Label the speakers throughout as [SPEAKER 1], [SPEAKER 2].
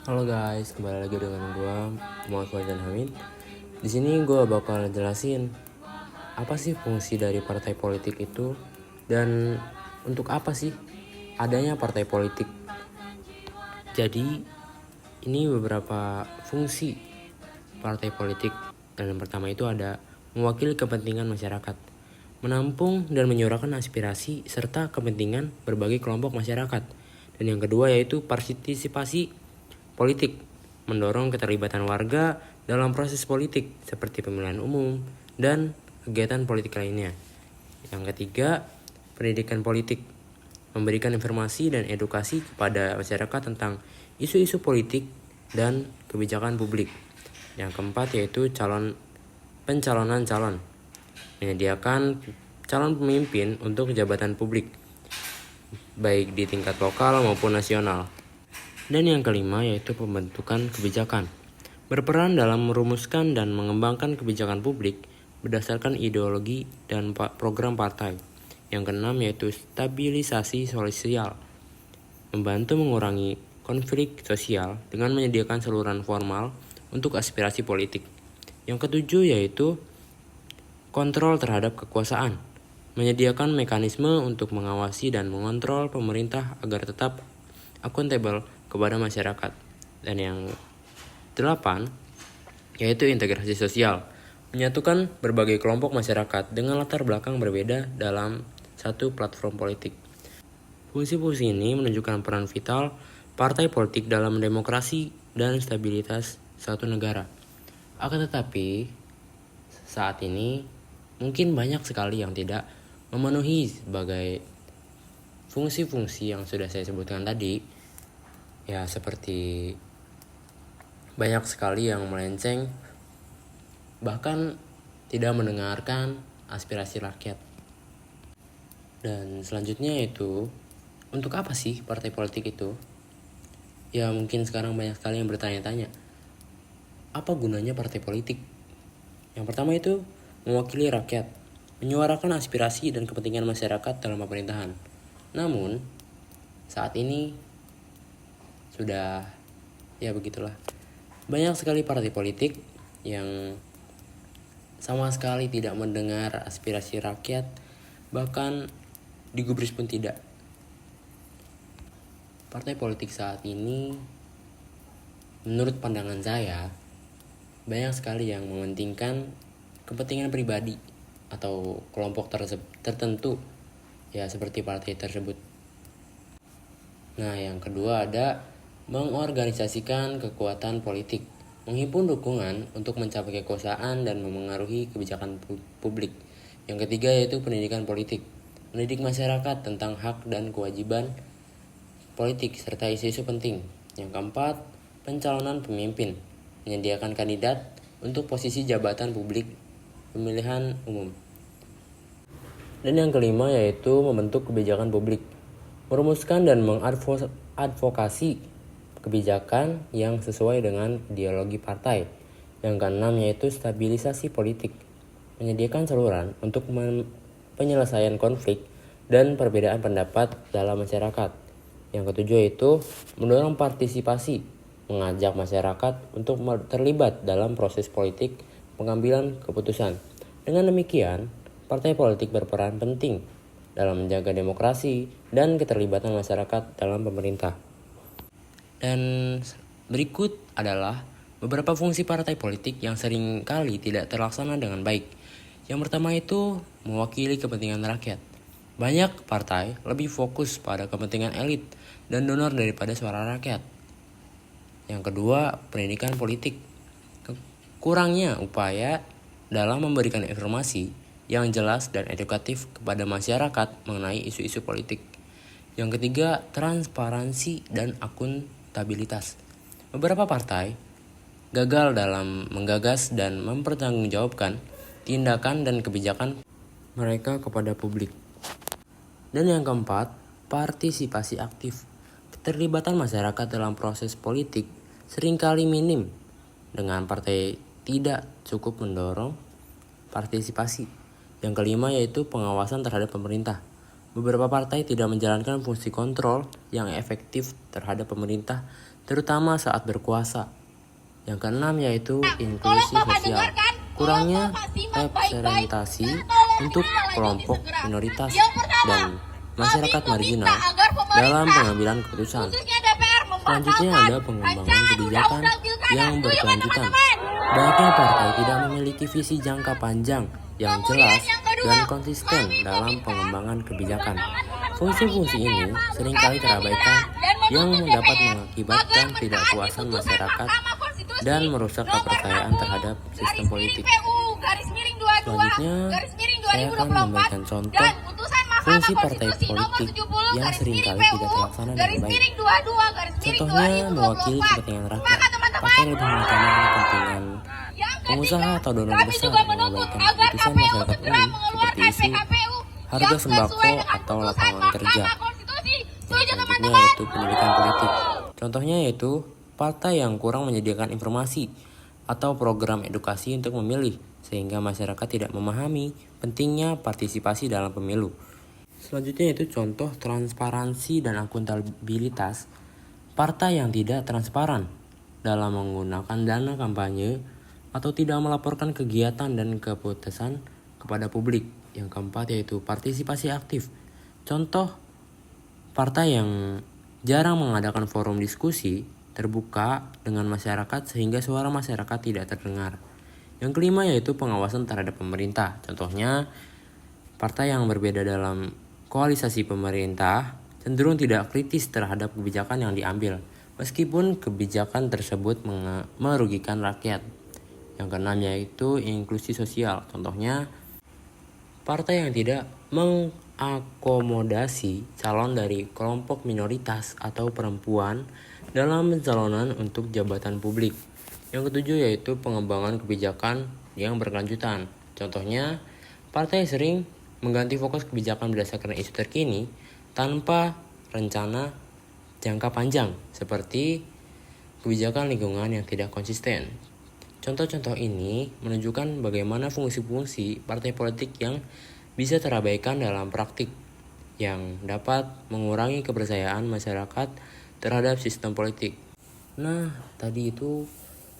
[SPEAKER 1] Halo guys, kembali lagi dengan gue Muhammad Faizan Hamid. Di sini gue bakal jelasin apa sih fungsi dari partai politik itu dan untuk apa sih adanya partai politik. Jadi ini beberapa fungsi partai politik. Dan yang pertama itu ada mewakili kepentingan masyarakat, menampung dan menyuarakan aspirasi serta kepentingan berbagai kelompok masyarakat. Dan yang kedua yaitu partisipasi politik, mendorong keterlibatan warga dalam proses politik seperti pemilihan umum dan kegiatan politik lainnya. Yang ketiga, pendidikan politik, memberikan informasi dan edukasi kepada masyarakat tentang isu-isu politik dan kebijakan publik. Yang keempat yaitu pencalonan calon, menyediakan calon pemimpin untuk jabatan publik, baik di tingkat lokal maupun nasional. Dan yang kelima yaitu pembentukan kebijakan, berperan dalam merumuskan dan mengembangkan kebijakan publik berdasarkan ideologi dan program partai. Yang keenam yaitu stabilisasi sosial, membantu mengurangi konflik sosial dengan menyediakan saluran formal untuk aspirasi politik. Yang ketujuh yaitu kontrol terhadap kekuasaan, menyediakan mekanisme untuk mengawasi dan mengontrol pemerintah agar tetap akuntabel kepada masyarakat. Dan yang 8 yaitu integrasi sosial, menyatukan berbagai kelompok masyarakat dengan latar belakang berbeda dalam satu platform politik. Fungsi-fungsi ini menunjukkan peran vital partai politik dalam demokrasi dan stabilitas suatu negara. Akan tetapi saat ini mungkin banyak sekali yang tidak memenuhi sebagai fungsi-fungsi yang sudah saya sebutkan tadi. Ya seperti banyak sekali yang melenceng, bahkan tidak mendengarkan aspirasi rakyat. Dan selanjutnya itu, untuk apa sih partai politik itu? Ya mungkin sekarang banyak sekali yang bertanya-tanya, apa gunanya partai politik? Yang pertama itu mewakili rakyat, menyuarakan aspirasi dan kepentingan masyarakat dalam pemerintahan. Namun saat ini sudah ya begitulah. Banyak sekali partai politik yang sama sekali tidak mendengar aspirasi rakyat, bahkan digubris pun tidak. Partai politik saat ini menurut pandangan saya banyak sekali yang mementingkan kepentingan pribadi atau kelompok tertentu, ya seperti partai tersebut. Nah, yang kedua ada mengorganisasikan kekuatan politik, menghimpun dukungan untuk mencapai kekuasaan dan memengaruhi kebijakan publik. Yang ketiga yaitu pendidikan politik, mendidik masyarakat tentang hak dan kewajiban politik serta isu-isu penting. Yang keempat, pencalonan pemimpin, menyediakan kandidat untuk posisi jabatan publik pemilihan umum. Dan yang kelima yaitu membentuk kebijakan publik, merumuskan dan mengadvokasi kebijakan yang sesuai dengan ideologi partai. Yang keenam yaitu stabilisasi politik, menyediakan saluran untuk penyelesaian konflik dan perbedaan pendapat dalam masyarakat. Yang ketujuh yaitu mendorong partisipasi, mengajak masyarakat untuk terlibat dalam proses politik pengambilan keputusan. Dengan demikian, partai politik berperan penting dalam menjaga demokrasi dan keterlibatan masyarakat dalam pemerintah. Dan berikut adalah beberapa fungsi partai politik yang sering kali tidak terlaksana dengan baik. Yang pertama itu mewakili kepentingan rakyat. Banyak partai lebih fokus pada kepentingan elit dan donor daripada suara rakyat. Yang kedua, pendidikan politik. Kurangnya upaya dalam memberikan informasi yang jelas dan edukatif kepada masyarakat mengenai isu-isu politik. Yang ketiga, transparansi dan akuntabilitas. Beberapa partai gagal dalam menggagas dan mempertanggungjawabkan tindakan dan kebijakan mereka kepada publik. Dan yang keempat, partisipasi aktif. Keterlibatan masyarakat dalam proses politik seringkali minim, dengan partai tidak cukup mendorong partisipasi. Yang kelima yaitu pengawasan terhadap pemerintah. Beberapa partai tidak menjalankan fungsi kontrol yang efektif terhadap pemerintah terutama saat berkuasa. Yang keenam yaitu inklusi sosial. Kurangnya representasi untuk kelompok minoritas dan masyarakat marginal dalam pengambilan keputusan. Selanjutnya ada pengembangan kebijakan yang berkelanjutan. Banyaknya partai tidak memiliki visi jangka panjang yang jelas dan konsisten dalam pengembangan kebijakan. Fungsi-fungsi ini seringkali terabaikan yang dapat mengakibatkan ketidakpuasan masyarakat dan merusak kepercayaan terhadap sistem politik. Selanjutnya, saya akan memberikan contoh fungsi partai politik yang seringkali tidak terlaksana dengan baik. Contohnya, mewakili kepentingan rakyat. Partai lebih mengutamakan kepentingan pengusaha atau donor besar mengabaikan keputusan masyarakat umum seperti isu harga sembako atau lapangan kerja. Yang selanjutnya yaitu pendidikan politik. Contohnya yaitu partai yang kurang menyediakan informasi atau program edukasi untuk memilih, sehingga masyarakat tidak memahami pentingnya partisipasi dalam pemilu. Selanjutnya yaitu contoh transparansi dan akuntabilitas. Partai yang tidak transparan dalam menggunakan dana kampanye atau tidak melaporkan kegiatan dan keputusan kepada publik. Yang keempat yaitu partisipasi aktif. Contoh partai yang jarang mengadakan forum diskusi terbuka dengan masyarakat sehingga suara masyarakat tidak terdengar. Yang kelima yaitu pengawasan terhadap pemerintah. Contohnya partai yang berbeda dalam koalisasi pemerintah cenderung tidak kritis terhadap kebijakan yang diambil, meskipun kebijakan tersebut merugikan rakyat. Yang keenam yaitu inklusi sosial. Contohnya partai yang tidak mengakomodasi calon dari kelompok minoritas atau perempuan dalam pencalonan untuk jabatan publik. Yang ketujuh yaitu pengembangan kebijakan yang berkelanjutan. Contohnya, partai sering mengganti fokus kebijakan berdasarkan isu terkini tanpa rencana jangka panjang, seperti kebijakan lingkungan yang tidak konsisten. Contoh-contoh ini menunjukkan bagaimana fungsi-fungsi partai politik yang bisa terabaikan dalam praktik, yang dapat mengurangi kepercayaan masyarakat terhadap sistem politik. Nah, tadi itu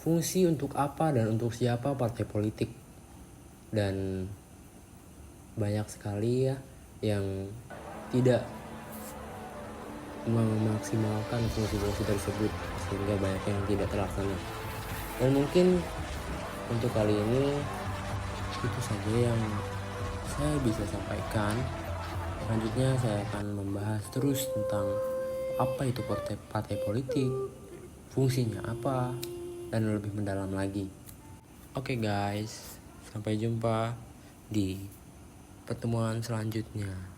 [SPEAKER 1] fungsi untuk apa dan untuk siapa partai politik. Dan banyak sekali ya yang tidak memaksimalkan fungsi-fungsi tersebut, sehingga banyak yang tidak terlaksana. Dan mungkin untuk kali ini itu saja yang saya bisa sampaikan. Selanjutnya saya akan membahas terus tentang apa itu partai politik, fungsinya apa, dan lebih mendalam lagi. Oke guys, sampai jumpa di pertemuan selanjutnya.